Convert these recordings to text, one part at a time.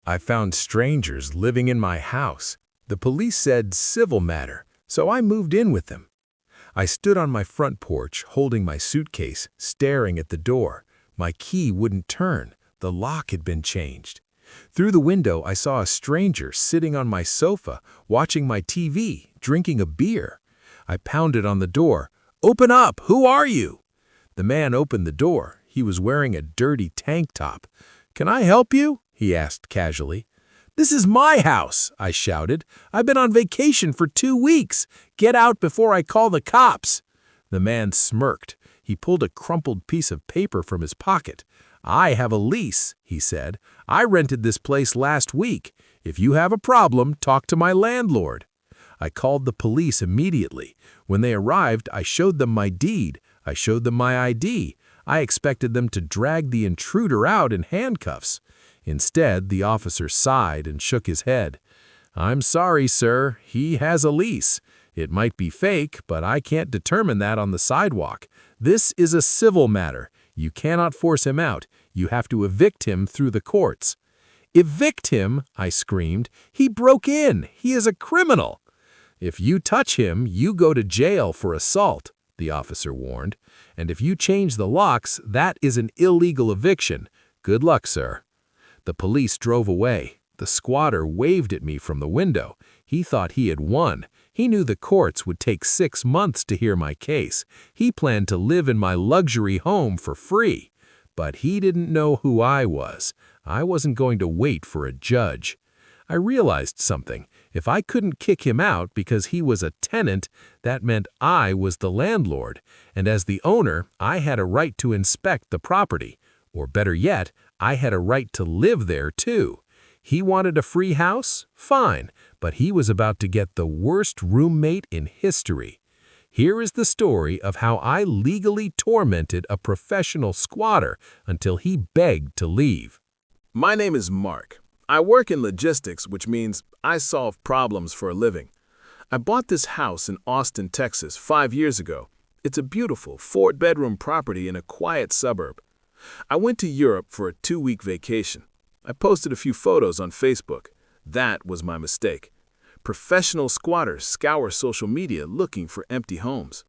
I found strangers living in my house. The police said civil matter, so I moved in with them. I stood on my front porch, holding my suitcase, staring at the door. My key wouldn't turn. The lock had been changed. Through the window, I saw a stranger sitting on my sofa, watching my TV, drinking a beer. I pounded on the door. "Open up! Who are you?" The man opened the door. He was wearing a dirty tank top. "Can I help you?" he asked casually. "This is my house," I shouted. "I've been on vacation for 2 weeks. Get out before I call the cops." The man smirked. He pulled a crumpled piece of paper from his pocket. "I have a lease," he said. "I rented this place last week. If you have a problem, talk to my landlord." I called the police immediately. When they arrived, I showed them my deed. I showed them my ID. I expected them to drag the intruder out in handcuffs. Instead, the officer sighed and shook his head. "I'm sorry, sir. He has a lease. It might be fake, but I can't determine that on the sidewalk. This is a civil matter. You cannot force him out. You have to evict him through the courts." "Evict him?" I screamed. "He broke in. He is a criminal." "If you touch him, you go to jail for assault," the officer warned. "And if you change the locks, that is an illegal eviction. Good luck, sir." The police drove away. The squatter waved at me from the window. He thought he had won. He knew the courts would take 6 months to hear my case. He planned to live in my luxury home for free. But he didn't know who I was. I wasn't going to wait for a judge. I realized something. If I couldn't kick him out because he was a tenant, that meant I was the landlord. And as the owner, I had a right to inspect the property. Or better yet, I had a right to live there too. He wanted a free house? Fine, but he was about to get the worst roommate in history. Here is the story of how I legally tormented a professional squatter until he begged to leave. My name is Mark. I work in logistics, which means I solve problems for a living. I bought this house in Austin, Texas, 5 years ago. It's a beautiful 4-bedroom property in a quiet suburb. I went to Europe for a 2-week vacation. I posted a few photos on Facebook. That was my mistake. Professional squatters scour social media looking for empty homes.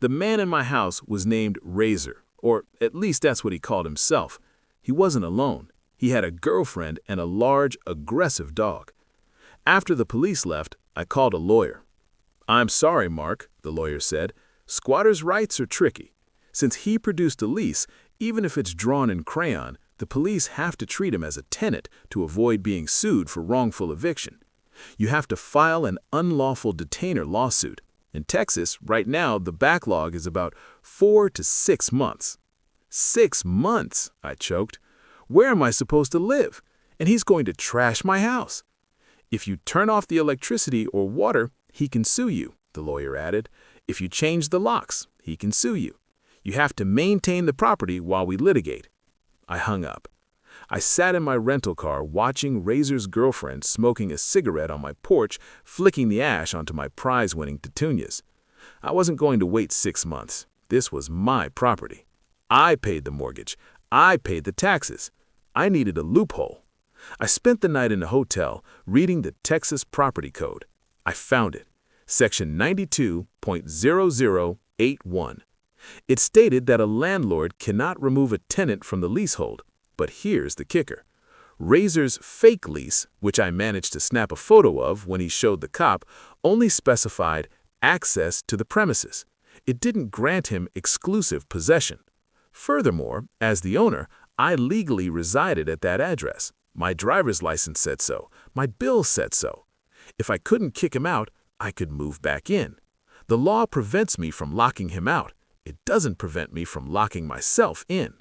The man in my house was named Razor, or at least that's what he called himself. He wasn't alone. He had a girlfriend and a large, aggressive dog. After the police left, I called a lawyer. "I'm sorry, Mark," the lawyer said. "Squatters' rights are tricky. Since he produced a lease, even if it's drawn in crayon, the police have to treat him as a tenant to avoid being sued for wrongful eviction. You have to file an unlawful detainer lawsuit. In Texas, right now, the backlog is about 4 to 6 months. 6 months, I choked. Where am I supposed to live? And he's going to trash my house. If you turn off the electricity or water, he can sue you, the lawyer added. If you change the locks, he can sue you. You have to maintain the property while we litigate. I hung up. I sat in my rental car watching Razor's girlfriend smoking a cigarette on my porch, flicking the ash onto my prize-winning petunias. I wasn't going to wait 6 months. This was my property. I paid the mortgage. I paid the taxes. I needed a loophole. I spent the night in a hotel reading the Texas Property Code. I found it. Section 92.0081. It stated that a landlord cannot remove a tenant from the leasehold. But here's the kicker. Razor's fake lease, which I managed to snap a photo of when he showed the cop, only specified access to the premises. It didn't grant him exclusive possession. Furthermore, as the owner, I legally resided at that address. My driver's license said so. My bill said so. If I couldn't kick him out, I could move back in. The law prevents me from locking him out. It doesn't prevent me from locking myself in.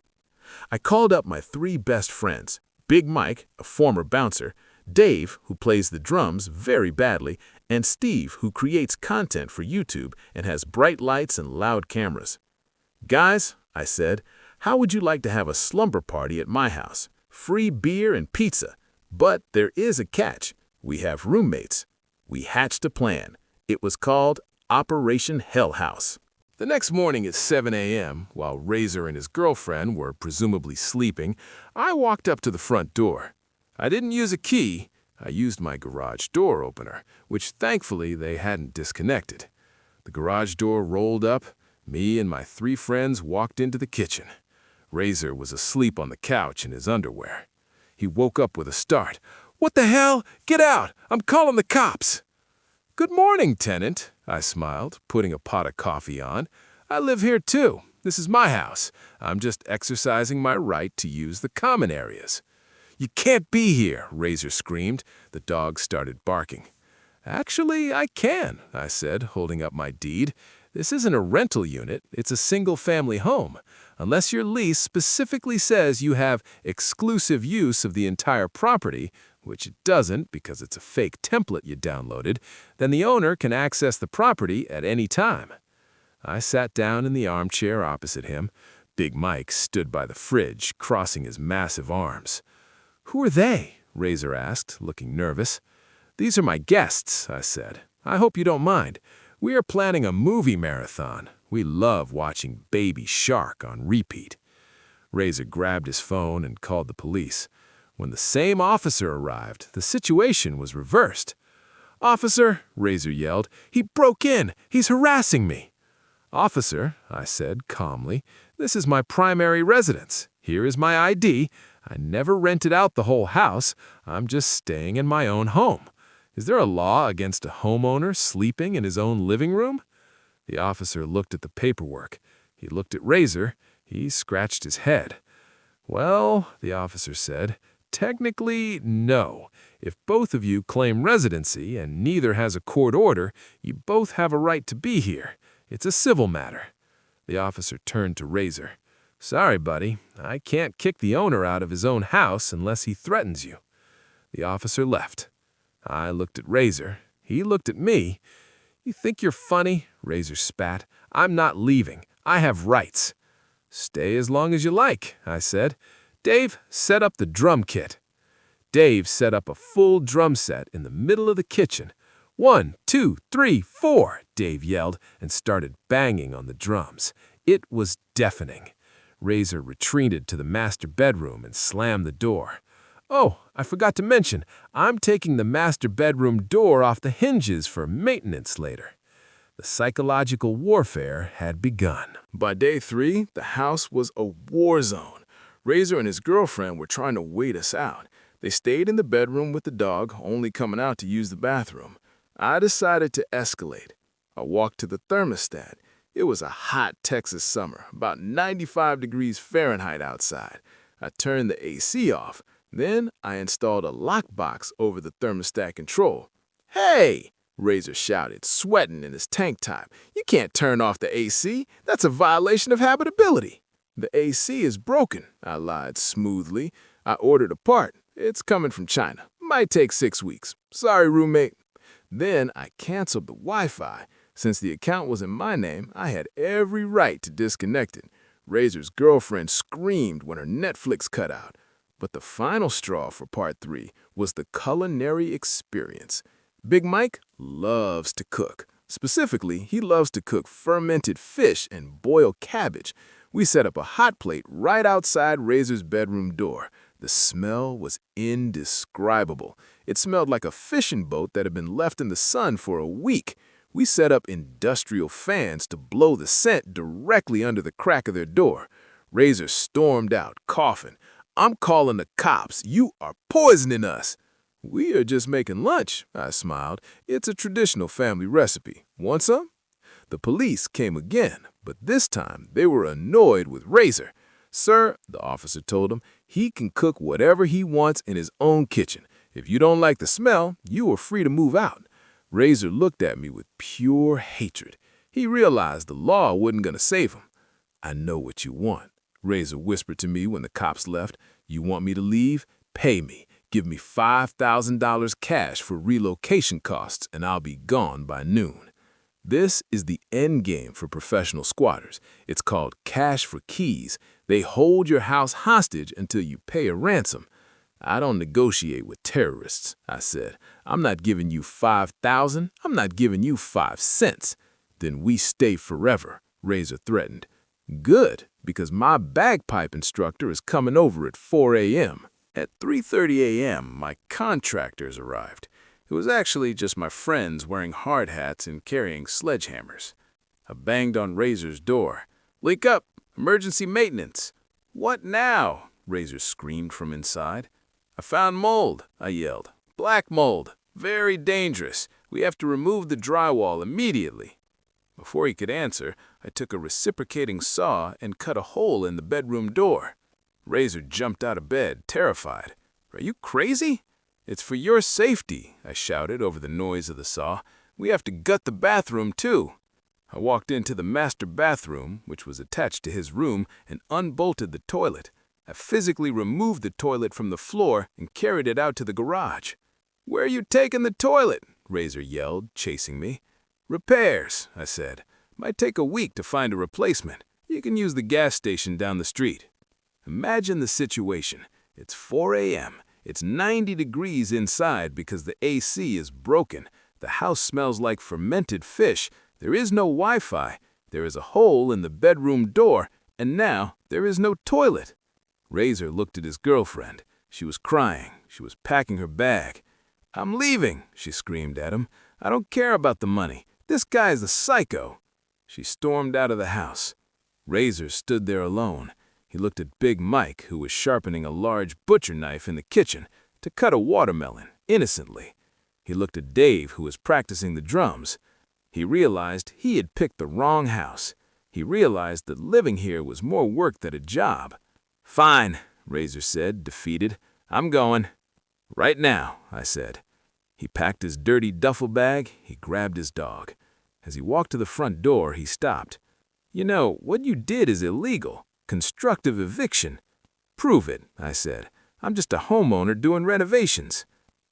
I called up my 3 best friends, Big Mike, a former bouncer, Dave, who plays the drums very badly, and Steve, who creates content for YouTube and has bright lights and loud cameras. "Guys," I said, "how would you like to have a slumber party at my house? Free beer and pizza. But there is a catch. We have roommates." We hatched a plan. It was called Operation Hell House. The next morning at 7 a.m., while Razor and his girlfriend were presumably sleeping, I walked up to the front door. I didn't use a key. I used my garage door opener, which thankfully they hadn't disconnected. The garage door rolled up. Me and my 3 friends walked into the kitchen. Razor was asleep on the couch in his underwear. He woke up with a start. "What the hell? Get out! I'm calling the cops!" "Good morning, tenant," I smiled, putting a pot of coffee on. "I live here too. This is my house. I'm just exercising my right to use the common areas." "You can't be here," Razor screamed. The dog started barking. "Actually, I can," I said, holding up my deed. "This isn't a rental unit. It's a single-family home. Unless your lease specifically says you have exclusive use of the entire property, which it doesn't because it's a fake template you downloaded, then the owner can access the property at any time." I sat down in the armchair opposite him. Big Mike stood by the fridge, crossing his massive arms. "Who are they?" Razor asked, looking nervous. "These are my guests," I said. "I hope you don't mind. We are planning a movie marathon. We love watching Baby Shark on repeat." Razor grabbed his phone and called the police. When the same officer arrived, the situation was reversed. "Officer," Razor yelled, "he broke in! He's harassing me!" "Officer," I said calmly, "this is my primary residence. Here is my ID. I never rented out the whole house. I'm just staying in my own home. Is there a law against a homeowner sleeping in his own living room?" The officer looked at the paperwork. He looked at Razor. He scratched his head. "Well," the officer said, "technically, no. If both of you claim residency and neither has a court order, you both have a right to be here. It's a civil matter." The officer turned to Razor. "Sorry, buddy. I can't kick the owner out of his own house unless he threatens you." The officer left. I looked at Razor. He looked at me. "You think you're funny?" Razor spat. "I'm not leaving. I have rights." "Stay as long as you like," I said. "Dave, set up the drum kit." Dave set up a full drum set in the middle of the kitchen. "1, 2, 3, 4, Dave yelled and started banging on the drums. It was deafening. Razor retreated to the master bedroom and slammed the door. "Oh, I forgot to mention, I'm taking the master bedroom door off the hinges for maintenance later." The psychological warfare had begun. By day 3, the house was a war zone. Razor and his girlfriend were trying to wait us out. They stayed in the bedroom with the dog, only coming out to use the bathroom. I decided to escalate. I walked to the thermostat. It was a hot Texas summer, about 95 degrees Fahrenheit outside. I turned the AC off. Then I installed a lockbox over the thermostat control. "Hey!" Razor shouted, sweating in his tank top. "You can't turn off the AC. That's a violation of habitability." "The AC is broken," I lied smoothly. "I ordered a part. It's coming from China. Might take 6 weeks. Sorry, roommate." Then I canceled the Wi-Fi. Since the account was in my name, I had every right to disconnect it. Razor's girlfriend screamed when her Netflix cut out. But the final straw for part 3 was the culinary experience. Big Mike loves to cook. Specifically, he loves to cook fermented fish and boil cabbage. We set up a hot plate right outside Razor's bedroom door. The smell was indescribable. It smelled like a fishing boat that had been left in the sun for a week. We set up industrial fans to blow the scent directly under the crack of their door. Razor stormed out, coughing. "I'm calling the cops. You are poisoning us." "We are just making lunch," I smiled. "It's a traditional family recipe. Want some?" The police came again, but this time they were annoyed with Razor. "Sir," the officer told him, "he can cook whatever he wants in his own kitchen. If you don't like the smell, you are free to move out." Razor looked at me with pure hatred. He realized the law wasn't going to save him. "I know what you want," Razor whispered to me when the cops left. "You want me to leave? Pay me. Give me $5,000 cash for relocation costs, and I'll be gone by noon." This is the end game for professional squatters. It's called cash for keys. They hold your house hostage until you pay a ransom. "I don't negotiate with terrorists," I said. "I'm not giving you 5,000. I'm not giving you 5 cents. "Then we stay forever," Razor threatened. "Good, because my bagpipe instructor is coming over at 4 a.m. At 3:30 a.m., my contractors arrived. It was actually just my friends wearing hard hats and carrying sledgehammers. I banged on Razor's door. "Leak up! Emergency maintenance!" "What now?" Razor screamed from inside. "I found mold," I yelled. "Black mold. Very dangerous. We have to remove the drywall immediately." Before he could answer, I took a reciprocating saw and cut a hole in the bedroom door. Razor jumped out of bed, terrified. "Are you crazy?" "It's for your safety," I shouted over the noise of the saw. "We have to gut the bathroom, too." I walked into the master bathroom, which was attached to his room, and unbolted the toilet. I physically removed the toilet from the floor and carried it out to the garage. "Where are you taking the toilet?" Razor yelled, chasing me. "Repairs," I said. "Might take a week to find a replacement. You can use the gas station down the street." Imagine the situation. It's 4 a.m. It's 90 degrees inside because the AC is broken. The house smells like fermented fish. There is no Wi-Fi. There is a hole in the bedroom door, and now there is no toilet. Razor looked at his girlfriend. She was crying. She was packing her bag. "I'm leaving," she screamed at him. "I don't care about the money. This guy is a psycho." She stormed out of the house. Razor stood there alone. He looked at Big Mike, who was sharpening a large butcher knife in the kitchen to cut a watermelon, innocently. He looked at Dave, who was practicing the drums. He realized he had picked the wrong house. He realized that living here was more work than a job. "Fine," Razor said, defeated. "I'm going." "Right now," I said. He packed his dirty duffel bag. He grabbed his dog. As he walked to the front door, he stopped. "You know, what you did is illegal. Constructive eviction." "Prove it," I said. "I'm just a homeowner doing renovations."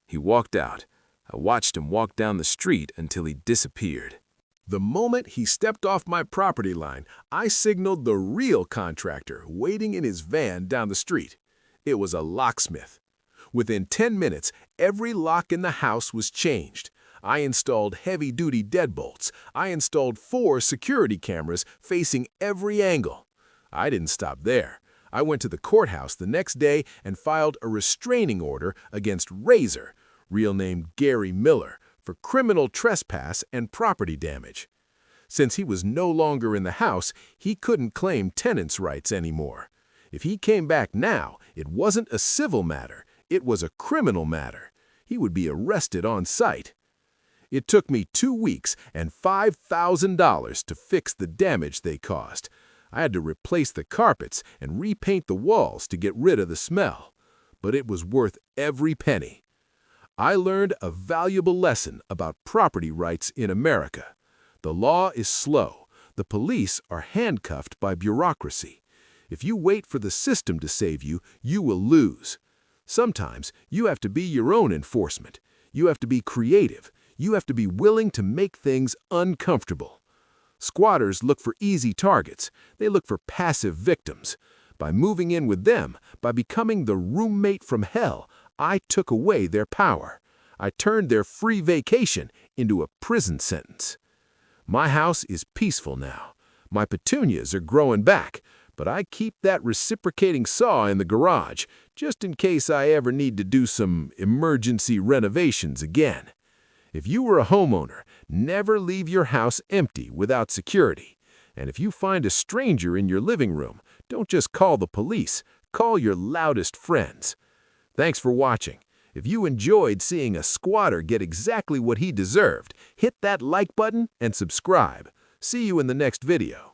He walked out. I watched him walk down the street until he disappeared. The moment he stepped off my property line, I signaled the real contractor waiting in his van down the street. It was a locksmith. Within 10 minutes, every lock in the house was changed. I installed heavy-duty deadbolts. I installed 4 security cameras facing every angle. I didn't stop there. I went to the courthouse the next day and filed a restraining order against Razor, real name Gary Miller, for criminal trespass and property damage. Since he was no longer in the house, he couldn't claim tenants' rights anymore. If he came back now, it wasn't a civil matter. It was a criminal matter. He would be arrested on site. It took me 2 weeks and $5,000 to fix the damage they caused. I had to replace the carpets and repaint the walls to get rid of the smell. But it was worth every penny. I learned a valuable lesson about property rights in America. The law is slow. The police are handcuffed by bureaucracy. If you wait for the system to save you, you will lose. Sometimes you have to be your own enforcement. You have to be creative. You have to be willing to make things uncomfortable. Squatters look for easy targets. They look for passive victims. By moving in with them, by becoming the roommate from hell, I took away their power. I turned their free vacation into a prison sentence. My house is peaceful now. My petunias are growing back, but I keep that reciprocating saw in the garage just in case I ever need to do some emergency renovations again. If you were a homeowner, never leave your house empty without security. And if you find a stranger in your living room, don't just call the police, call your loudest friends. Thanks for watching. If you enjoyed seeing a squatter get exactly what he deserved, hit that like button and subscribe. See you in the next video.